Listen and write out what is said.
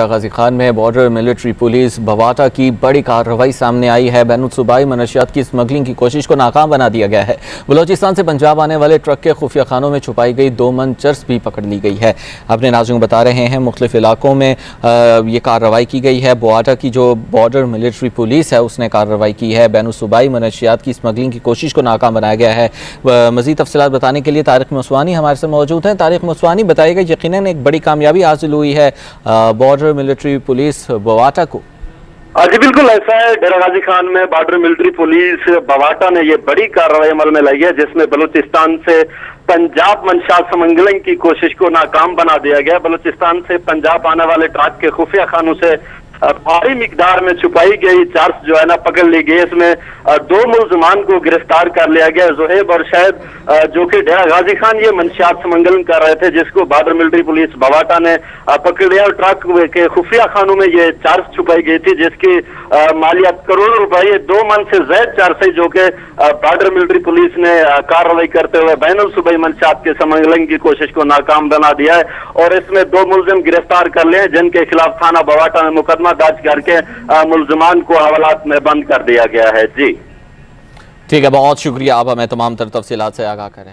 गाजी खान में border military police बवाटा की बड़ी कार्रवाई सामने आई है। बैनुल-सूबाई मनशियात की स्मगलिंग की कोशिश को नाकाम बना दिया गया है। बलोचिस्तान से पंजाब आने वाले ट्रक के खुफिया खानों में छुपाई गई 2 मन चर्स भी पकड़ ली गई है। अपने नाज़रीन बता रहे हैं मुख्तलिफ इलाकों में ये कार्रवाई की गई है। बवाटा की जो बॉर्डर मिलिट्री पुलिस है उसने कार्रवाई की है। बैनुल-सूबाई मनशियात की स्मगलिंग की कोशिश को नाकाम बनाया गया है। मज़ीद तफसीलात बताने के लिए तारिक मुसवानी हमारे साथ मौजूद हैं। तारिक मुसवानी, बताइएगा, यकीनन एक बड़ी कामयाबी हासिल हुई है बॉर्डर मिलिट्री पुलिस बवाटा को। जी बिल्कुल ऐसा है। डेरा गाजी खान में बॉर्डर मिलिट्री पुलिस बवाटा ने ये बड़ी कार्रवाई अमल में लाई है, जिसमें बलूचिस्तान से पंजाब मंशात स्मगलिंग की कोशिश को नाकाम बना दिया गया। बलूचिस्तान से पंजाब आने वाले ट्रक के खुफिया खानों से भारी मिकदार में छुपाई गई चार्ज जो है ना पकड़ ली गई। इसमें 2 मुलजमान को गिरफ्तार कर लिया गया, जोहेब और शायद, जो कि डेरा गाजी खान ये मंशियात स्मगलिंग कर रहे थे, जिसको बॉर्डर मिलिट्री पुलिस बवाटा ने पकड़ लिया। और ट्रक के खुफिया खानों में ये चार्ज छुपाई गई थी, जिसकी मालियत करोड़ों रुपए, 2 मन से ज्यादा चार्ज है, जो कि बॉर्डर मिलिट्री पुलिस ने कार्रवाई करते हुए बैनुल-सूबाई मंशियात के स्मगलिंग की कोशिश को नाकाम बना दिया है। और इसमें 2 मुलजिम गिरफ्तार कर लिए, जिनके खिलाफ थाना बवाटा में मुकदमा दर्ज करके मुलजमान को हवालात में बंद कर दिया गया है। जी ठीक है, बहुत शुक्रिया, आप हमें तमाम तर तफसीलात से आगाह करें।